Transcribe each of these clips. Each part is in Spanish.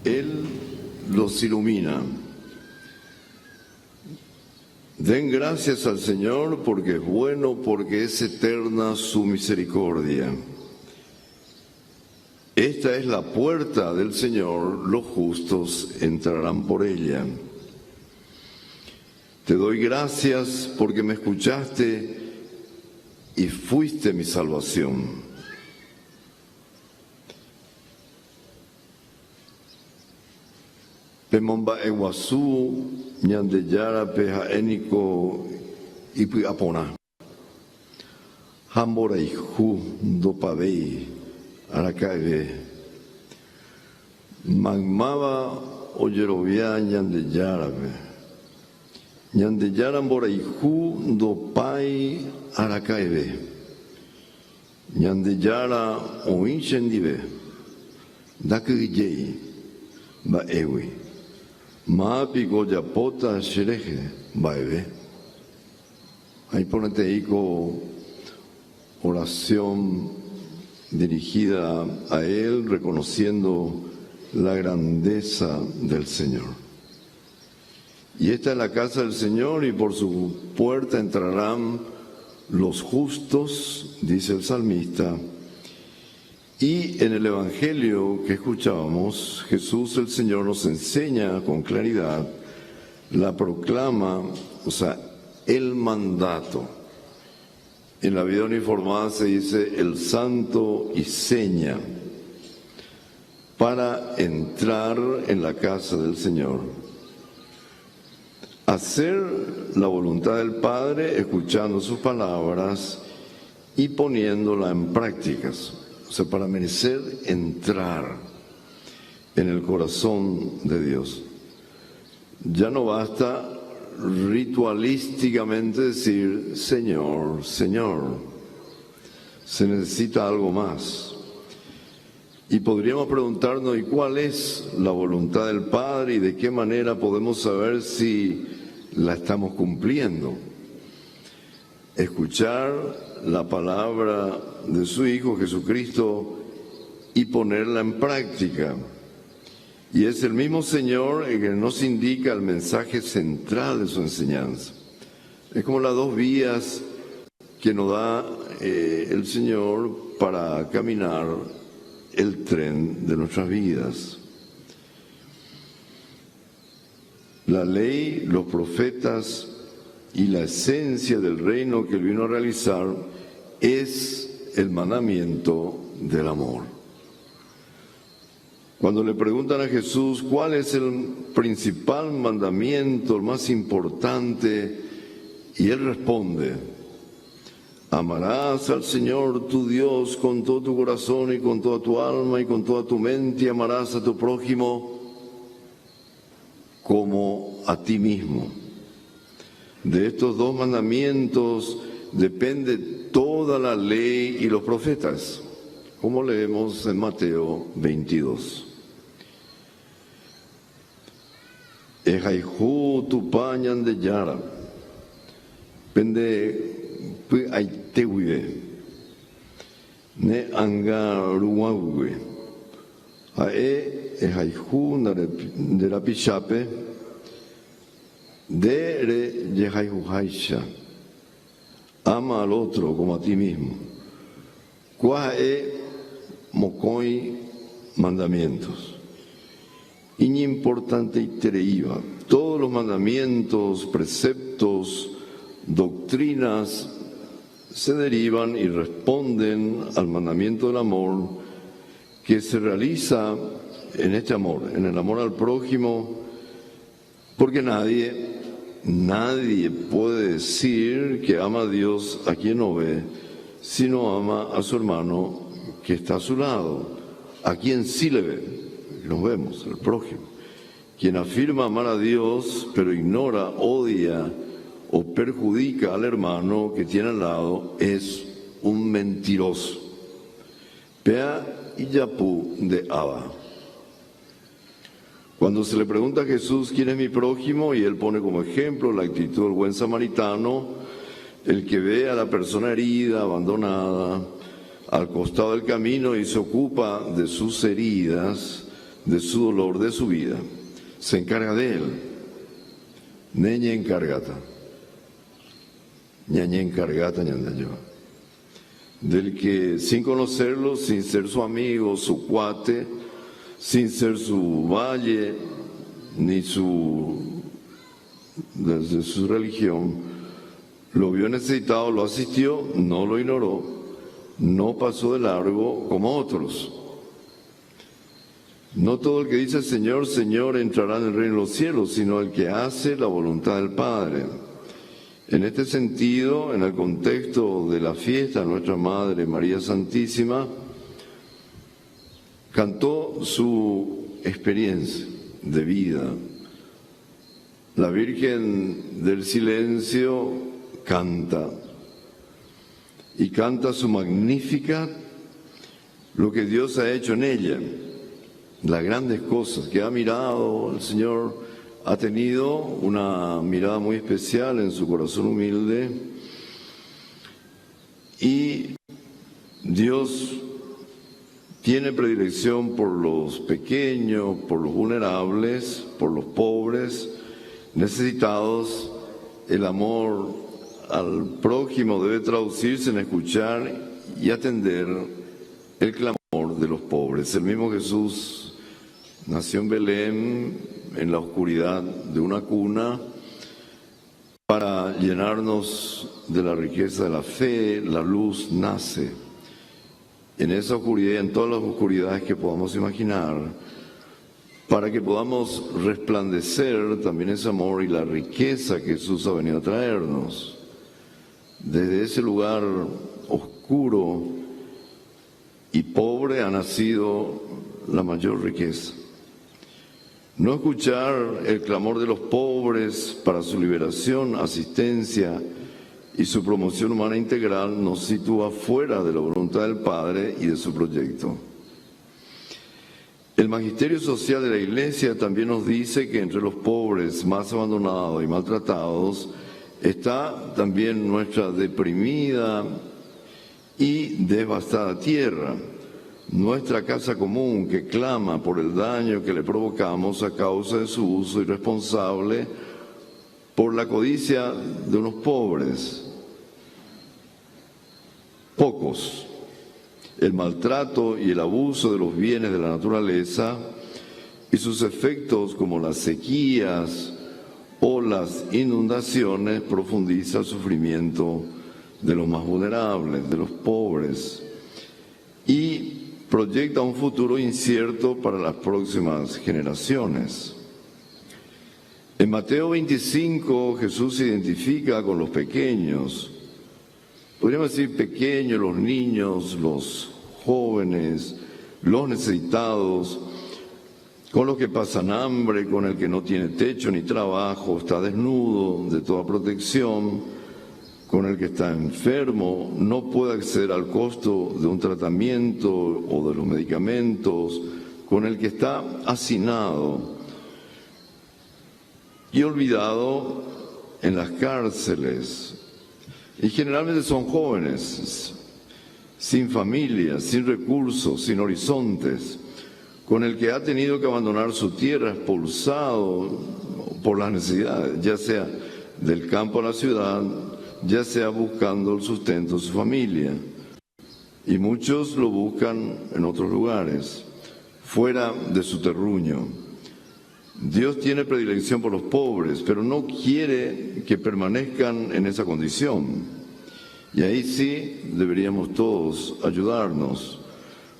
Él los ilumina. Den gracias al Señor porque es bueno, porque es eterna su misericordia. Esta es la puerta del Señor, los justos entrarán por ella. Te doy gracias porque me escuchaste y fuiste mi salvación. Pemomba eguazú, ñandeyara peja énico ipi apona. Hambora iju dopavei arakaeve. Magmaba oyerovia ñandeyara pe. Ñandeyara mbora iju dopai arakaeve. Ñandeyara oinchendive. Dakugiyei ba ewi. Maapi goyapota shereje baebe. Ahí ponete ahí con oración dirigida a Él, reconociendo la grandeza del Señor. Y esta es la casa del Señor y por su puerta entrarán los justos, dice el salmista. Y en el Evangelio que escuchábamos, Jesús el Señor nos enseña con claridad, la proclama, o sea, el mandato. En la vida uniformada se dice el santo y seña para entrar en la casa del Señor. Hacer la voluntad del Padre, escuchando sus palabras y poniéndola en prácticas. O sea, para merecer entrar en el corazón de Dios. Ya no basta ritualísticamente decir Señor, Señor. Se necesita algo más. Y podríamos preguntarnos, ¿y cuál es la voluntad del Padre y de qué manera podemos saber si la estamos cumpliendo? Escuchar la palabra de su Hijo Jesucristo y ponerla en práctica. Y es el mismo Señor el que nos indica el mensaje central de su enseñanza. Es como las dos vías que nos da el Señor para caminar el tren de nuestras vidas. La ley, los profetas y la esencia del reino que Él vino a realizar es el mandamiento del amor. Cuando le preguntan a Jesús cuál es el principal mandamiento, el más importante, y Él responde, amarás al Señor tu Dios con todo tu corazón y con toda tu alma y con toda tu mente, y amarás a tu prójimo como a ti mismo. De estos dos mandamientos depende toda la ley y los profetas, como leemos en Mateo 22. Ejaihu tupañan de yara, pende pu aitewive, ne angaruague, ae ejaihu de la pichape, de yejaihu haisha. Ama al otro como a ti mismo. Cuae mocoi mandamientos. Y importante y tereiva. Todos los mandamientos, preceptos, doctrinas se derivan y responden al mandamiento del amor que se realiza en este amor, en el amor al prójimo, porque nadie puede decir que ama a Dios a quien no ve, sino ama a su hermano que está a su lado, a quien sí le ve. Nos vemos, el prójimo. Quien afirma amar a Dios, pero ignora, odia o perjudica al hermano que tiene al lado, es un mentiroso. Pea y yapú de Abba. Cuando se le pregunta a Jesús quién es mi prójimo, y Él pone como ejemplo la actitud del buen samaritano, el que ve a la persona herida, abandonada, al costado del camino y se ocupa de sus heridas, de su dolor, de su vida. Se encarga de él. Neña encargata. Ñaña encargata, ñanda yo. Del que sin conocerlo, sin ser su amigo, su cuate, sin ser su valle, ni desde su religión, lo vio necesitado, lo asistió, no lo ignoró, no pasó de largo como otros. No todo el que dice Señor, Señor entrará en el reino de los cielos, sino el que hace la voluntad del Padre. En este sentido, en el contexto de la fiesta de nuestra Madre María Santísima, cantó su experiencia de vida. La Virgen del Silencio canta, y canta su magnífica, lo que Dios ha hecho en ella, las grandes cosas que ha mirado el Señor. Ha tenido una mirada muy especial en su corazón humilde, y Dios tiene predilección por los pequeños, por los vulnerables, por los pobres, necesitados. El amor al prójimo debe traducirse en escuchar y atender el clamor de los pobres. El mismo Jesús nació en Belén, en la oscuridad de una cuna, para llenarnos de la riqueza de la fe. La luz nace en esa oscuridad y en todas las oscuridades que podamos imaginar, para que podamos resplandecer también ese amor y la riqueza que Jesús ha venido a traernos. Desde ese lugar oscuro y pobre ha nacido la mayor riqueza. No escuchar el clamor de los pobres para su liberación, asistencia y su promoción humana integral nos sitúa fuera de la voluntad del Padre y de su proyecto. El magisterio social de la Iglesia también nos dice que entre los pobres más abandonados y maltratados está también nuestra deprimida y devastada tierra, nuestra casa común que clama por el daño que le provocamos a causa de su uso irresponsable por la codicia de unos pobres, pocos, el maltrato y el abuso de los bienes de la naturaleza y sus efectos como las sequías o las inundaciones profundiza el sufrimiento de los más vulnerables, de los pobres, y proyecta un futuro incierto para las próximas generaciones. En Mateo 25 Jesús se identifica con los pequeños. Podríamos decir pequeños, los niños, los jóvenes, los necesitados, con los que pasan hambre, con el que no tiene techo ni trabajo, está desnudo de toda protección, con el que está enfermo, no puede acceder al costo de un tratamiento o de los medicamentos, con el que está hacinado y olvidado en las cárceles. Y generalmente son jóvenes, sin familia, sin recursos, sin horizontes, con el que ha tenido que abandonar su tierra, expulsado por las necesidades, ya sea del campo a la ciudad, ya sea buscando el sustento de su familia. Y muchos lo buscan en otros lugares, fuera de su terruño. Dios tiene predilección por los pobres, pero no quiere que permanezcan en esa condición. Y ahí sí deberíamos todos ayudarnos.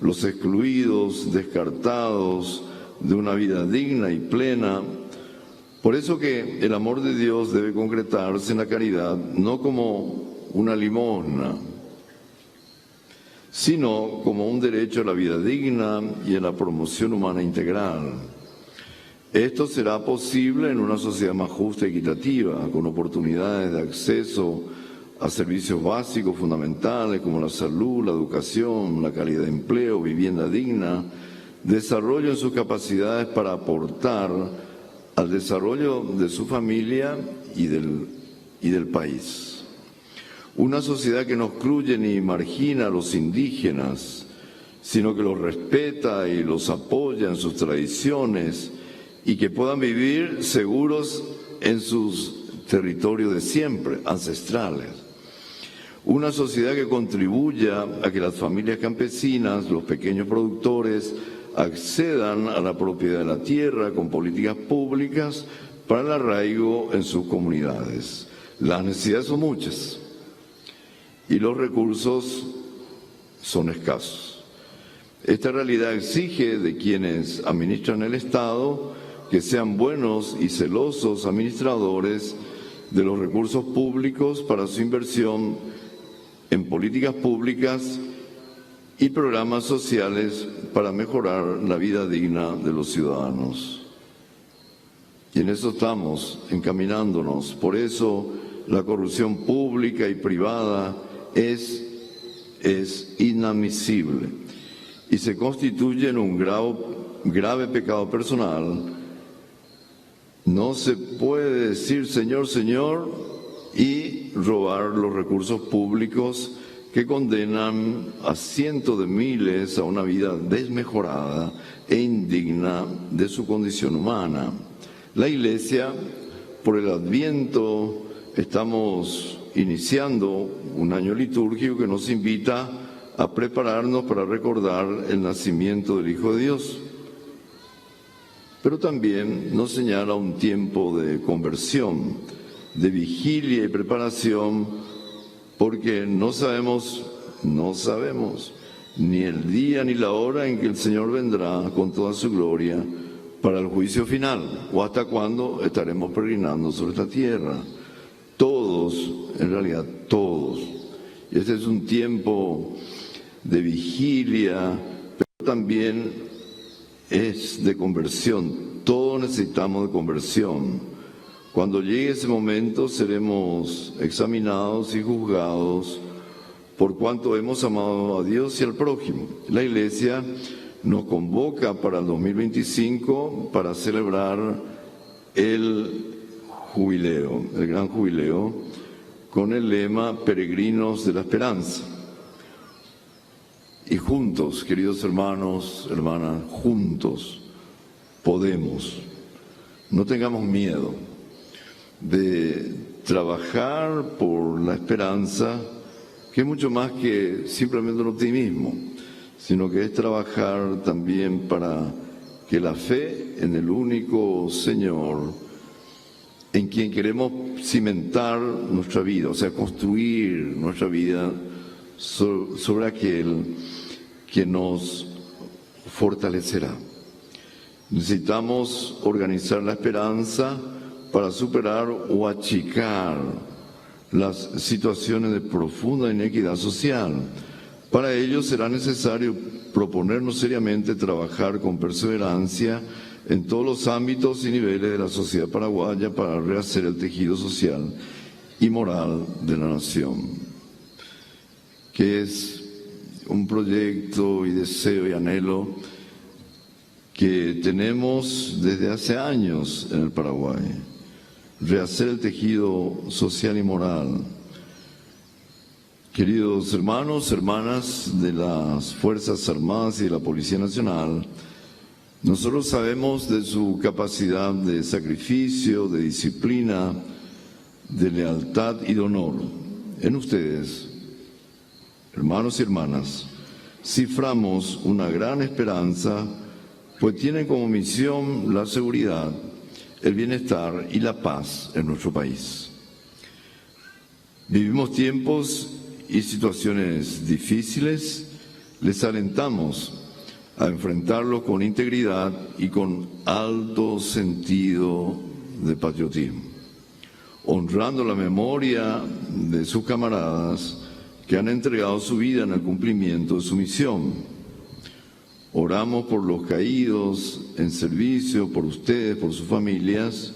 Los excluidos, descartados de una vida digna y plena. Por eso que el amor de Dios debe concretarse en la caridad, no como una limosna, sino como un derecho a la vida digna y a la promoción humana integral. Esto será posible en una sociedad más justa y equitativa, con oportunidades de acceso a servicios básicos fundamentales como la salud, la educación, la calidad de empleo, vivienda digna, desarrollo en sus capacidades para aportar al desarrollo de su familia y del país. Una sociedad que no excluye ni margina a los indígenas, sino que los respeta y los apoya en sus tradiciones y que puedan vivir seguros en sus territorios de siempre, ancestrales. Una sociedad que contribuya a que las familias campesinas, los pequeños productores, accedan a la propiedad de la tierra con políticas públicas para el arraigo en sus comunidades. Las necesidades son muchas y los recursos son escasos. Esta realidad exige de quienes administran el Estado que sean buenos y celosos administradores de los recursos públicos para su inversión en políticas públicas y programas sociales para mejorar la vida digna de los ciudadanos. Y en eso estamos encaminándonos. Por eso la corrupción pública y privada es inadmisible y se constituye en un grave pecado personal. No se puede decir Señor, Señor y robar los recursos públicos que condenan a cientos de miles a una vida desmejorada e indigna de su condición humana. La Iglesia, por el Adviento, estamos iniciando un año litúrgico que nos invita a prepararnos para recordar el nacimiento del Hijo de Dios. Pero también nos señala un tiempo de conversión, de vigilia y preparación, porque no sabemos ni el día ni la hora en que el Señor vendrá con toda su gloria para el juicio final, o hasta cuándo estaremos peregrinando sobre esta tierra. Todos, en realidad todos. Y este es un tiempo de vigilia, pero también es de conversión. Todos necesitamos de conversión. Cuando llegue ese momento seremos examinados y juzgados por cuanto hemos amado a Dios y al prójimo. La Iglesia nos convoca para el 2025 para celebrar el jubileo, el gran jubileo, con el lema Peregrinos de la Esperanza. Y juntos, queridos hermanos, hermanas, juntos podemos. No tengamos miedo de trabajar por la esperanza, que es mucho más que simplemente un optimismo, sino que es trabajar también para que la fe en el único Señor, en quien queremos cimentar nuestra vida, o sea, construir nuestra vida sobre aquel que nos fortalecerá. Necesitamos organizar la esperanza para superar o achicar las situaciones de profunda inequidad social. Para ello será necesario proponernos seriamente trabajar con perseverancia en todos los ámbitos y niveles de la sociedad paraguaya para rehacer el tejido social y moral de la nación, que es un proyecto y deseo y anhelo que tenemos desde hace años en el Paraguay. Rehacer el tejido social y moral. Queridos hermanos, hermanas de las Fuerzas Armadas y de la Policía Nacional, nosotros sabemos de su capacidad de sacrificio, de disciplina, de lealtad y de honor. En ustedes, hermanos y hermanas, ciframos una gran esperanza, pues tienen como misión la seguridad, el bienestar y la paz en nuestro país. Vivimos tiempos y situaciones difíciles, les alentamos a enfrentarlos con integridad y con alto sentido de patriotismo, honrando la memoria de sus camaradas que han entregado su vida en el cumplimiento de su misión. Oramos por los caídos en servicio, por ustedes, por sus familias,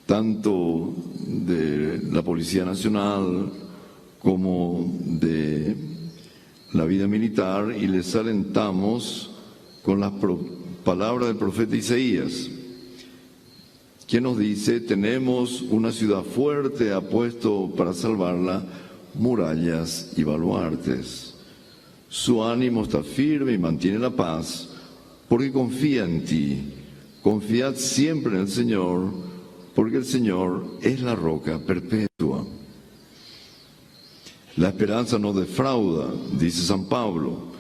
tanto de la Policía Nacional como de la vida militar, y les alentamos con las palabras del profeta Isaías, que nos dice: tenemos una ciudad fuerte, ha puesto para salvarla murallas y baluartes. Su ánimo está firme y mantiene la paz, porque confía en ti. Confiad siempre en el Señor, porque el Señor es la roca perpetua. La esperanza no defrauda, dice San Pablo.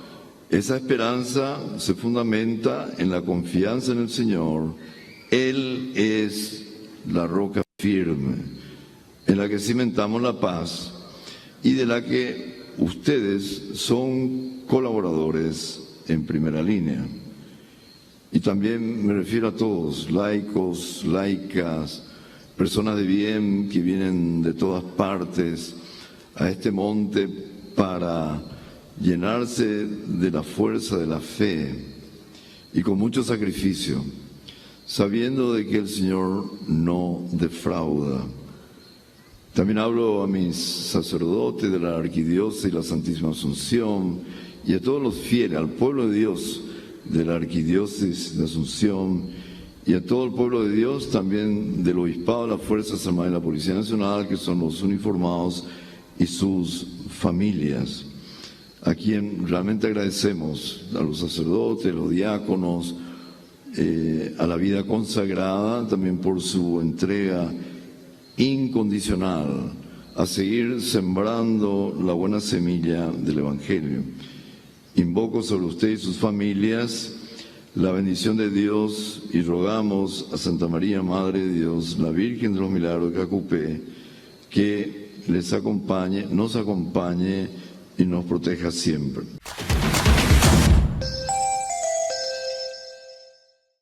Esa esperanza se fundamenta en la confianza en el Señor. Él es la roca firme, en la que cimentamos la paz y de la que ustedes son colaboradores en primera línea. Y también me refiero a todos, laicos, laicas, personas de bien que vienen de todas partes a este monte para llenarse de la fuerza de la fe y con mucho sacrificio, sabiendo de que el Señor no defrauda. También hablo a mis sacerdotes de la Arquidiócesis y la Santísima Asunción y a todos los fieles, al pueblo de Dios de la Arquidiócesis de Asunción y a todo el pueblo de Dios, también del Obispado, las Fuerzas Armadas y la Policía Nacional, que son los uniformados, y sus familias, a quien realmente agradecemos, a los sacerdotes, los diáconos, a la vida consagrada, también por su entrega incondicional a seguir sembrando la buena semilla del Evangelio. Invoco sobre usted y sus familias la bendición de Dios y rogamos a Santa María, Madre de Dios, la Virgen de los Milagros de Cacupé, que les acompañe, nos acompañe y nos proteja siempre.